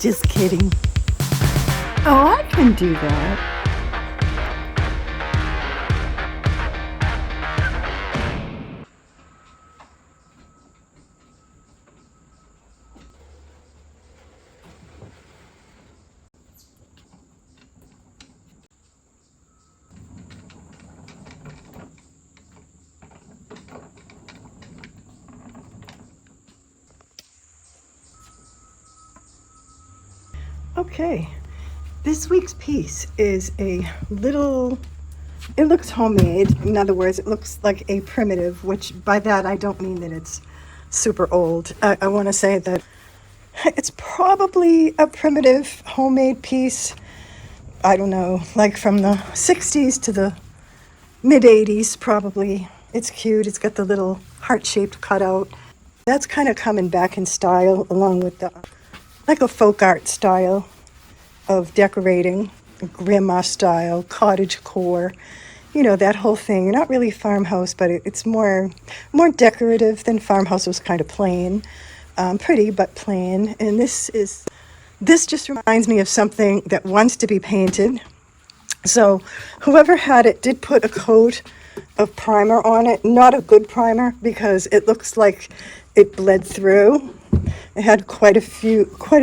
Just kidding. Oh, I can do that. Okay, this week's piece is a little, it looks homemade. In other words, it looks like a primitive, which by that I don't mean that it's super old. I want to say that it's probably a primitive homemade piece. I don't know, like from the 60s to the mid 80s probably. It's cute. It's got the little heart-shaped cutout. That's kind of coming back in style along with the like a folk art style of decorating, grandma style, cottage core, you know, that whole thing. Not really farmhouse, but it's more decorative than farmhouse. Was kind of plain, pretty but plain. And this just reminds me of something that wants to be painted. So whoever had it did put a coat of primer on it. Not a good primer because it looks like it bled through. It had quite a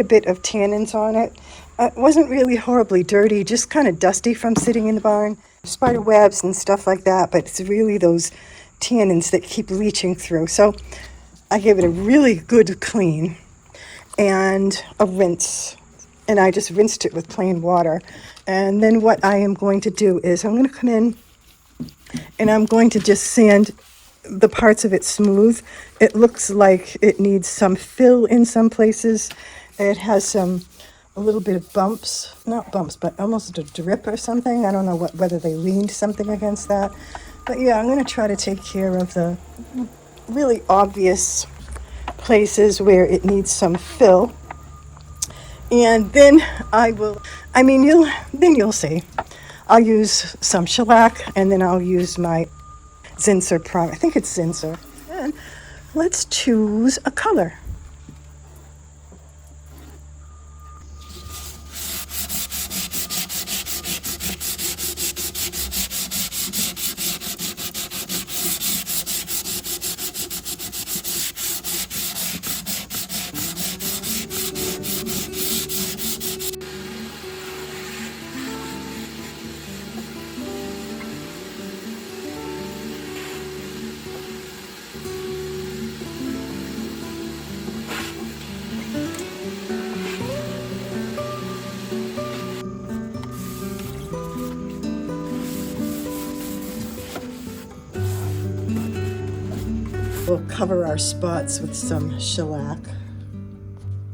bit of tannins on it. It wasn't really horribly dirty, just kind of dusty from sitting in the barn. Spider webs and stuff like that, but it's really those tannins that keep leaching through. So I gave it a really good clean and a rinse. And I just rinsed it with plain water. And then what I am going to do is I'm going to come in and I'm going to just sand the parts of it smooth. It looks like it needs some fill in some places. It has a little bit of bumps, not bumps, but almost a drip or something. I don't know whether they leaned something against that. But yeah, I'm going to try to take care of the really obvious places where it needs some fill. And then you'll see. I'll use some shellac and then I'll use my Zinnser primer. I think it's Zinnser. And let's choose a color. We'll cover our spots with some shellac,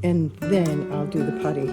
and then I'll do the putty.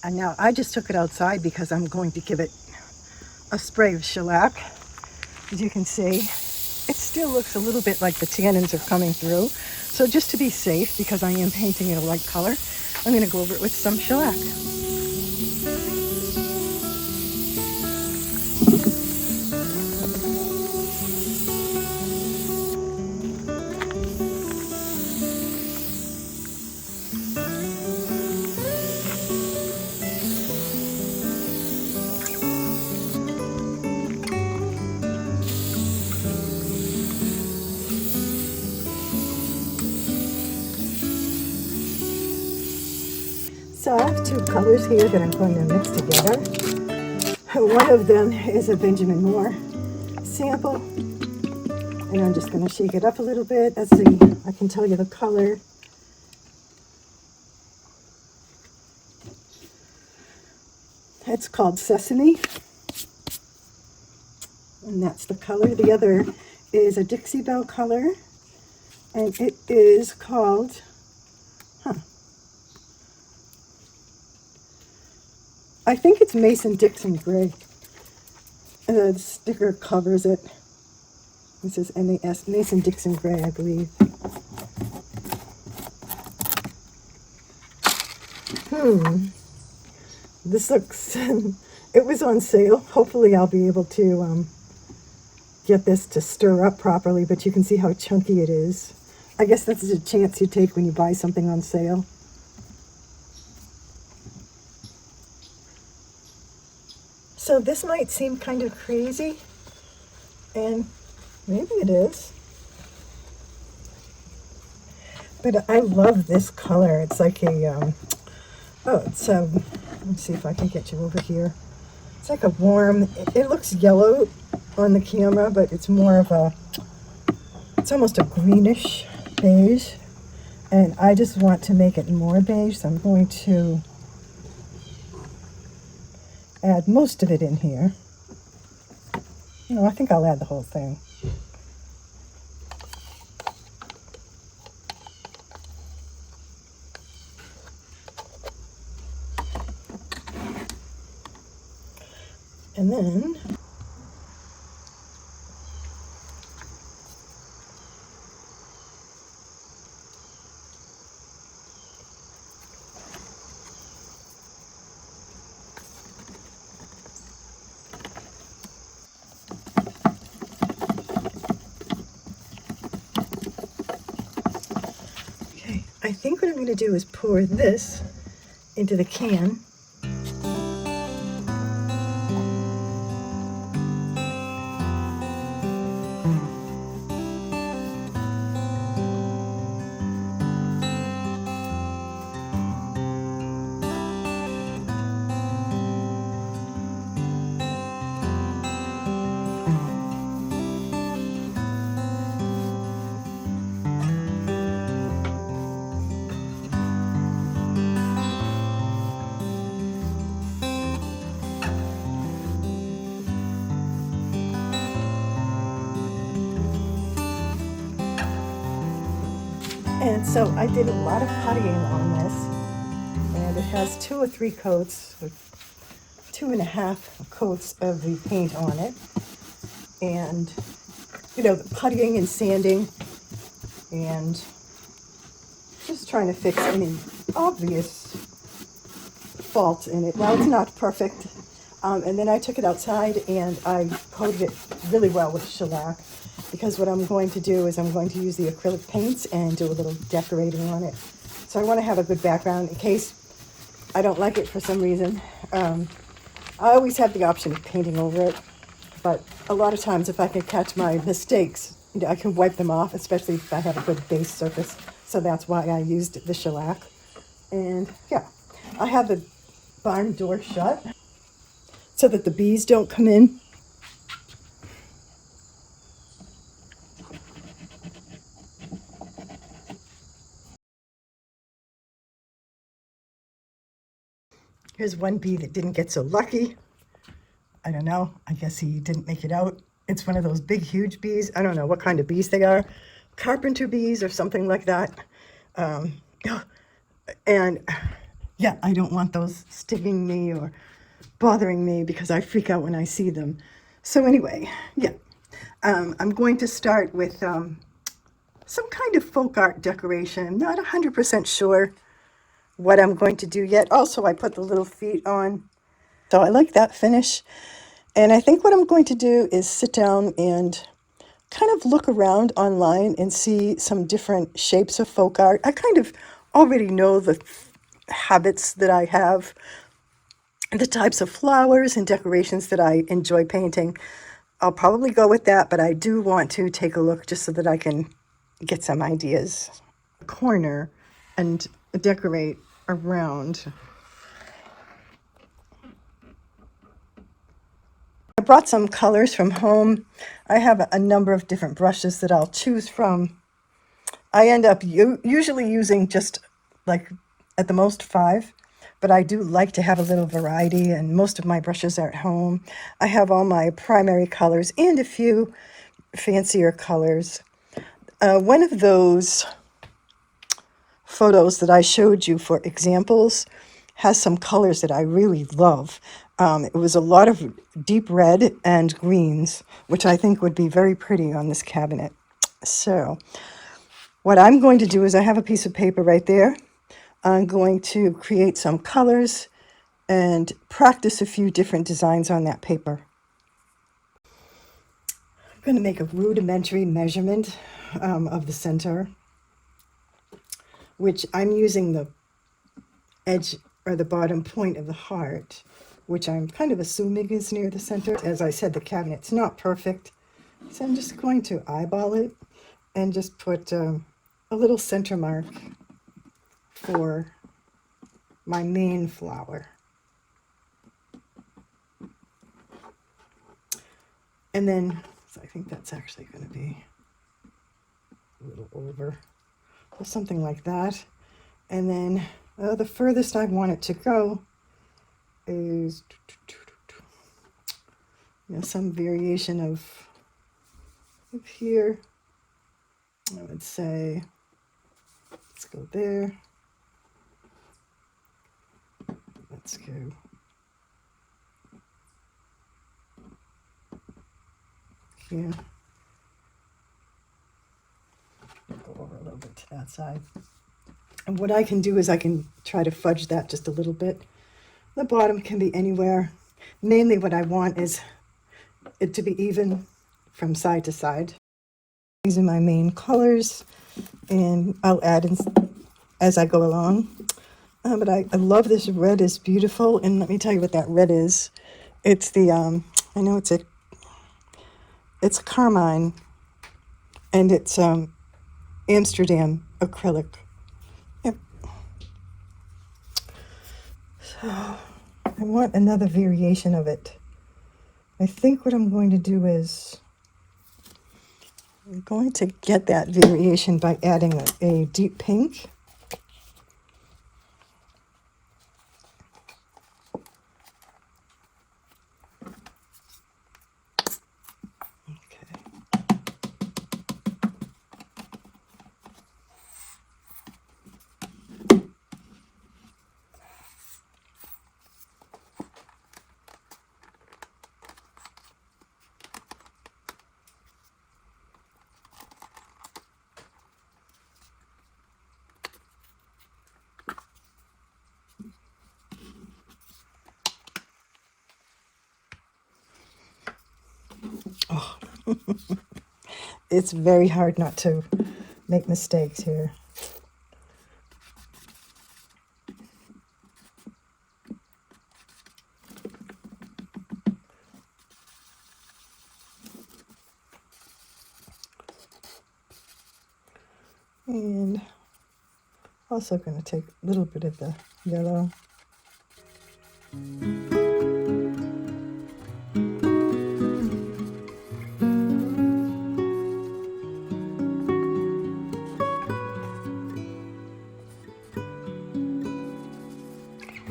And now I just took it outside because I'm going to give it a spray of shellac. As you can see, it still looks a little bit like the tannins are coming through. So just to be safe, because I am painting it a light color, I'm going to go over it with some shellac. So I have two colors here that I'm going to mix together. One of them is a Benjamin Moore sample, and I'm just going to shake it up a little bit. Let's see, I can tell you the color. It's called Sesame, and that's the color. The other is a Dixie Belle color, and it is called, I think it's Mason-Dixon Gray. And the sticker covers it. This is MAS, Mason-Dixon Gray, I believe. This looks, it was on sale. Hopefully I'll be able to get this to stir up properly, but you can see how chunky it is. I guess that's a chance you take when you buy something on sale. So this might seem kind of crazy, and maybe it is, but I love this color. It's like a, let's see if I can get you over here. It's like a warm, it looks yellow on the camera, but it's more of a, it's almost a greenish beige, and I just want to make it more beige, so I'm going to add most of it in here. No, I think I'll add the whole thing. And then I think what I'm going to do is pour this into the can. And so I did a lot of puttying on this, and it has 2 or 3 coats, with 2.5 coats of the paint on it. And, you know, puttying and sanding, and just trying to fix any obvious faults in it. Now, it's not perfect. And then I took it outside and I coated it really well with shellac, because what I'm going to do is I'm going to use the acrylic paints and do a little decorating on it. So I want to have a good background in case I don't like it for some reason. I always have the option of painting over it, but a lot of times if I can catch my mistakes, you know, I can wipe them off, especially if I have a good base surface. So that's why I used the shellac. And yeah, I have the barn door shut so that the bees don't come in. Here's one bee that didn't get so lucky. I don't know. I guess he didn't make it out. It's one of those big, huge bees. I don't know what kind of bees they are. Carpenter bees or something like that. And yeah, I don't want those stinging me or bothering me because I freak out when I see them. So anyway, yeah, I'm going to start with some kind of folk art decoration. I'm not 100% sure what I'm going to do yet. Also, I put the little feet on. So I like that finish. And I think what I'm going to do is sit down and kind of look around online and see some different shapes of folk art. I kind of already know the habits that I have, the types of flowers and decorations that I enjoy painting. I'll probably go with that, but I do want to take a look just so that I can get some ideas. Corner and decorate around I brought some colors from home. I have a number of different brushes that I'll choose from. I end up usually using just like at the most 5, but I do like to have a little variety, and most of my brushes are at home. I have all my primary colors and a few fancier colors. One of those photos that I showed you for examples has some colors that I really love. It was a lot of deep red and greens, which I think would be very pretty on this cabinet. So what I'm going to do is I have a piece of paper right there. I'm going to create some colors and practice a few different designs on that paper. I'm going to make a rudimentary measurement of the center, which I'm using the edge or the bottom point of the heart, which I'm kind of assuming is near the center. As I said, the cabinet's not perfect, so I'm just going to eyeball it and just put a little center mark for my main flower. And then, so I think that's actually going to be a little over, or something like that. And then the furthest I want it to go is, some variation of here. I would say, let's go there. Let's go here. Go over a little bit to that side. And what I can do is I can try to fudge that just a little bit. The bottom can be anywhere. Mainly what I want is it to be even from side to side. These are my main colors, and I'll add in as I go along. But I love this red, is beautiful. And let me tell you what that red is. It's the, I know it's carmine, and it's Amersterdam acrylic. Yep. So I want another variation of it. I think what I'm going to do is I'm going to get that variation by adding a deep pink. Oh, it's very hard not to make mistakes here. And also going to take a little bit of the yellow.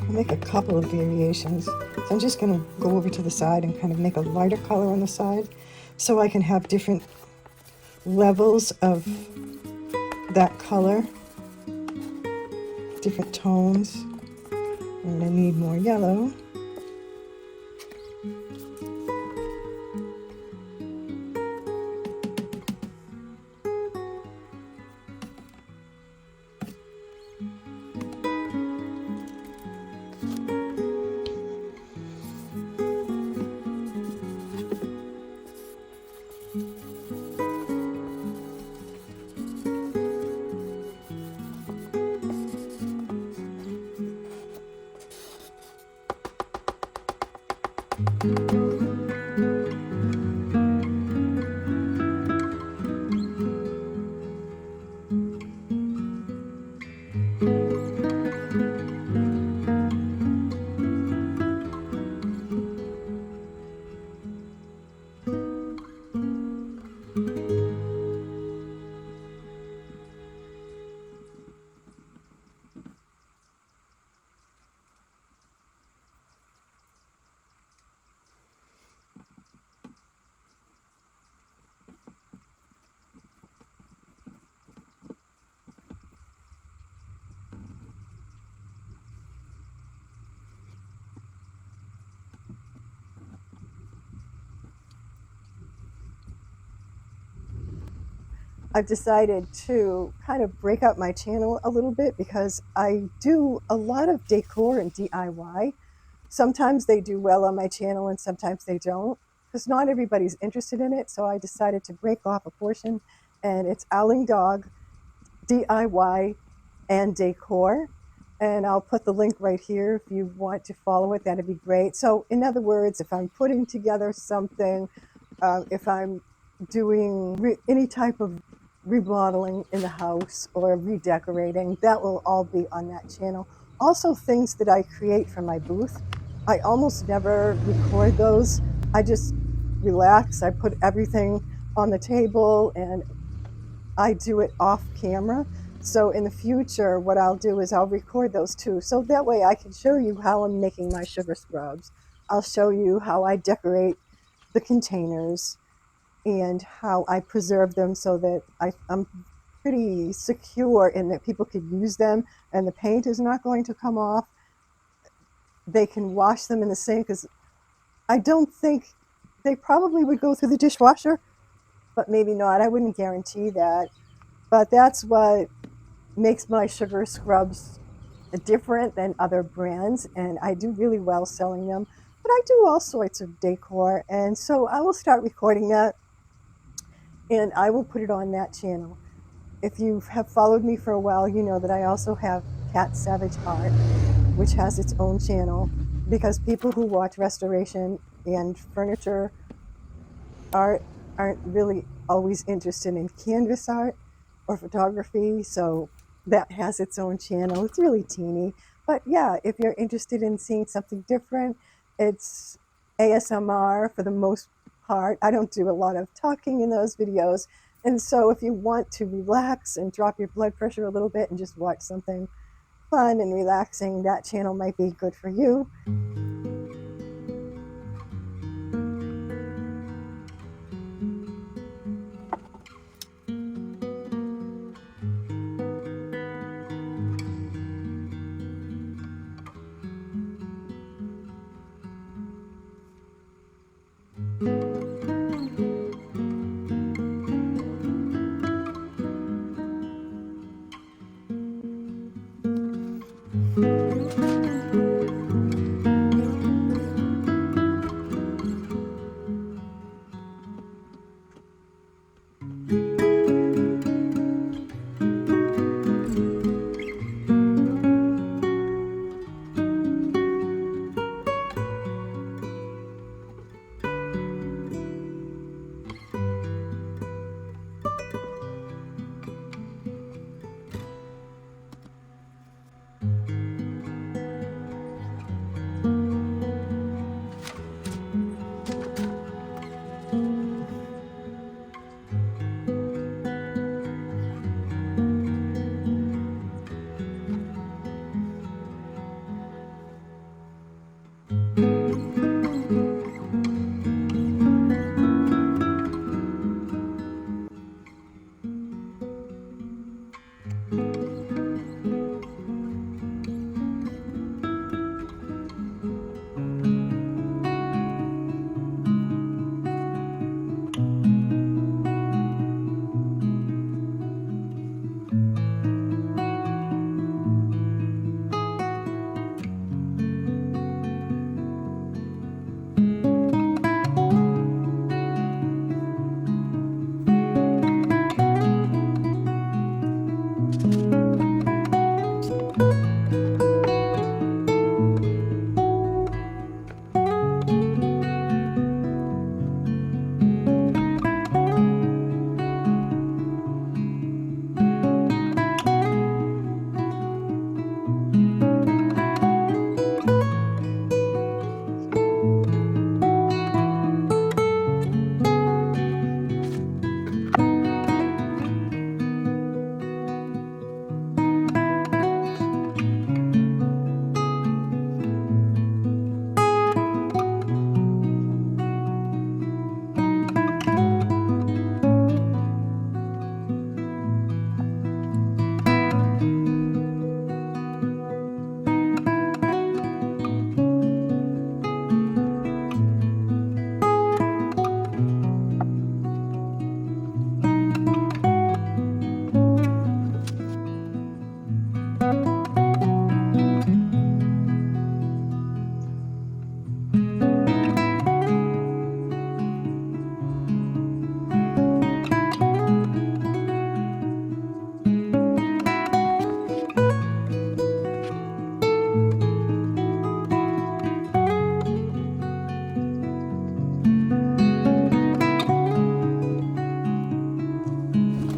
Make a couple of variations. So I'm just going to go over to the side and kind of make a lighter color on the side so I can have different levels of that color, different tones. And I need more yellow. I've decided to kind of break up my channel a little bit because I do a lot of decor and DIY. Sometimes they do well on my channel and sometimes they don't, because not everybody's interested in it. So I decided to break off a portion, and it's Owling Dog DIY and decor. And I'll put the link right here if you want to follow it. That'd be great. So in other words, if I'm putting together something, if I'm doing any type of remodeling in the house or redecorating, that will all be on that channel. Also, things that I create from my booth, I almost never record those. I just relax. I put everything on the table and I do it off camera. So in the future, what I'll do is I'll record those too. So that way I can show you how I'm making my sugar scrubs. I'll show you how I decorate the containers and how I preserve them so that I'm pretty secure in that people could use them and the paint is not going to come off. They can wash them in the sink, because I don't think they probably would go through the dishwasher, but maybe not. I wouldn't guarantee that. But that's what makes my sugar scrubs different than other brands, and I do really well selling them. But I do all sorts of decor, and so I will start recording that and I will put it on that channel. If you have followed me for a while, you know that I also have Cat Savage Art, which has its own channel, because people who watch restoration and furniture art aren't really always interested in canvas art or photography, so that has its own channel. It's really teeny, but yeah, if you're interested in seeing something different, it's ASMR for the most part. I don't do a lot of talking in those videos, and so if you want to relax and drop your blood pressure a little bit and just watch something fun and relaxing, that channel might be good for you.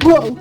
Whoa!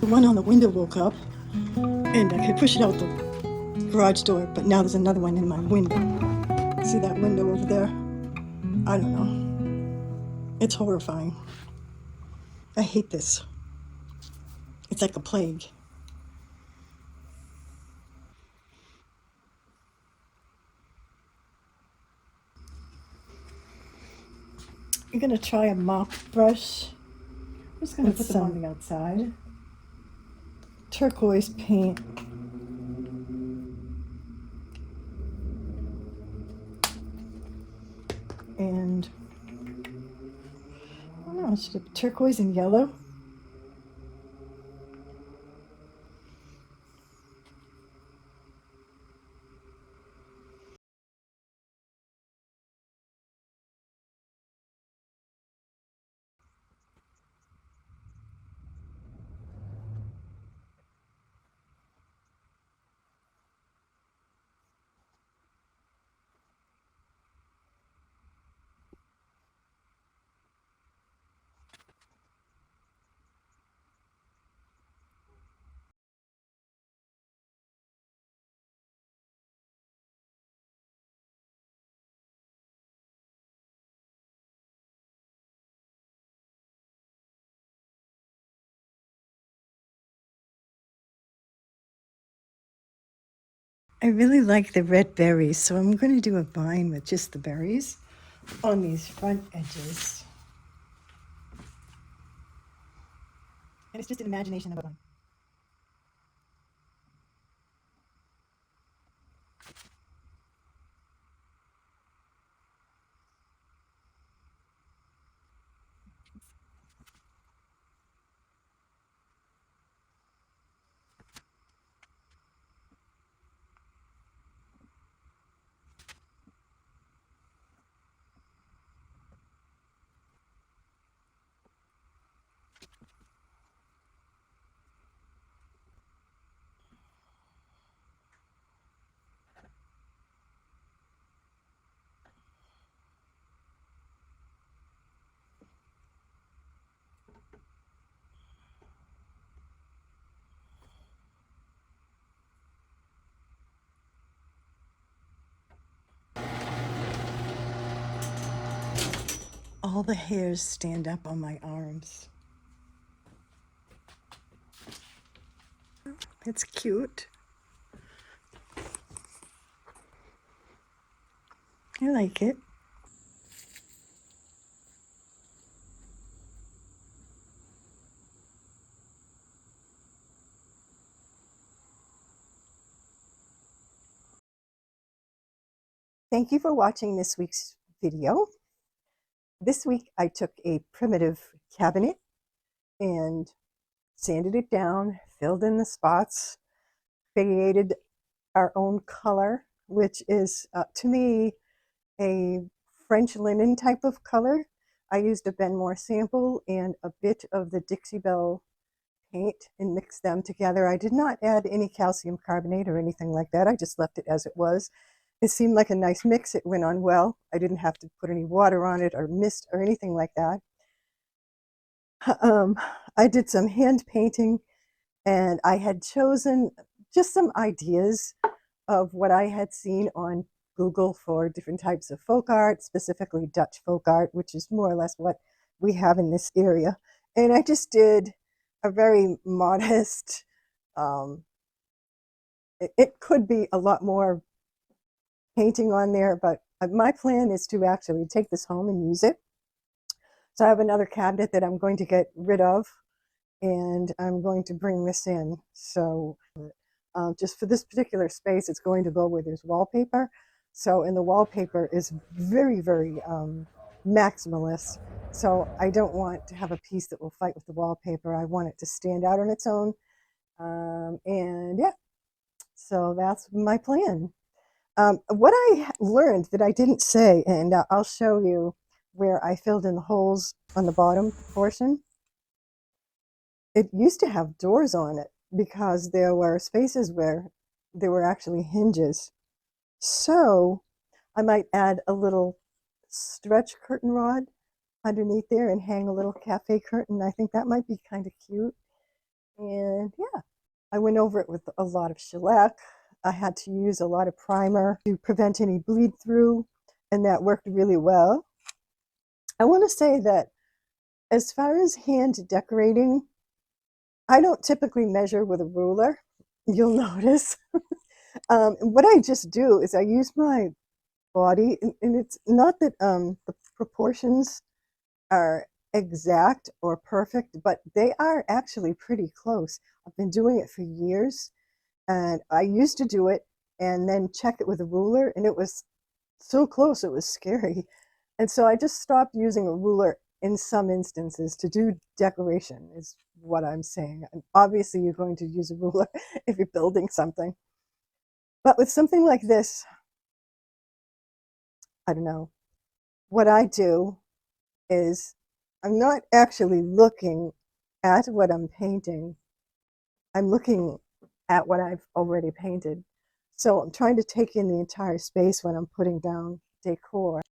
The one on the window woke up, and I could push it out the garage door, but now there's another one in my window. See that window over there? I don't know. It's horrifying. I hate this. It's like a plague. I'm gonna try a mop brush. I'm just gonna put some on the outside. Turquoise paint. And I don't know, should it be turquoise and yellow? I really like the red berries, so I'm going to do a vine with just the berries on these front edges. And it's just an imagination of a vine. All the hairs stand up on my arms. It's cute. I like it. Thank you for watching this week's video. This week I took a primitive cabinet and sanded it down, filled in the spots, created our own color, which is to me a French linen type of color. I used a Benmore sample and a bit of the Dixie Belle paint and mixed them together. I did not add any calcium carbonate or anything like that. I just left it as it was. It seemed like a nice mix. It went on well. I didn't have to put any water on it or mist or anything like that. I did some hand painting, and I had chosen just some ideas of what I had seen on Google for different types of folk art, specifically Dutch folk art, which is more or less what we have in this area. And I just did a very modest, it could be a lot more painting on there, but my plan is to actually take this home and use it. So I have another cabinet that I'm going to get rid of, and I'm going to bring this in. So just for this particular space, it's going to go where there's wallpaper. So, and the wallpaper is very, very maximalist. So I don't want to have a piece that will fight with the wallpaper. I want it to stand out on its own. And yeah, so that's my plan. What I learned that I didn't say, and I'll show you where I filled in the holes on the bottom portion. It used to have doors on it because there were spaces where there were actually hinges. So I might add a little stretch curtain rod underneath there and hang a little cafe curtain. I think that might be kind of cute. And yeah, I went over it with a lot of shellac. I had to use a lot of primer to prevent any bleed through, and that worked really well. I want to say that as far as hand decorating, I don't typically measure with a ruler. You'll notice. What I just do is I use my body, and it's not that the proportions are exact or perfect, but they are actually pretty close. I've been doing it for years, and I used to do it and then check it with a ruler, and it was so close it was scary. And so I just stopped using a ruler in some instances to do decoration, is what I'm saying. And obviously you're going to use a ruler if you're building something. But with something like this, I don't know. What I do is I'm not actually looking at what I'm painting. I'm looking at what I've already painted. So I'm trying to take in the entire space when I'm putting down decor.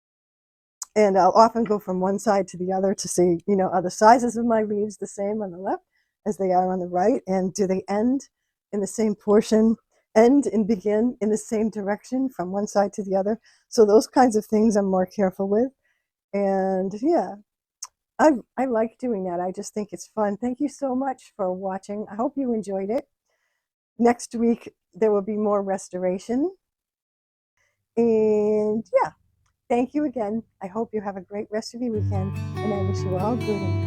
And I'll often go from one side to the other to see, are the sizes of my leaves the same on the left as they are on the right? And do they end in the same portion, end and begin in the same direction from one side to the other? So those kinds of things I'm more careful with. And yeah, I like doing that. I just think it's fun. Thank you so much for watching. I hope you enjoyed it. Next week, there will be more restoration. And yeah, thank you again. I hope you have a great rest of your weekend, and I wish you all good.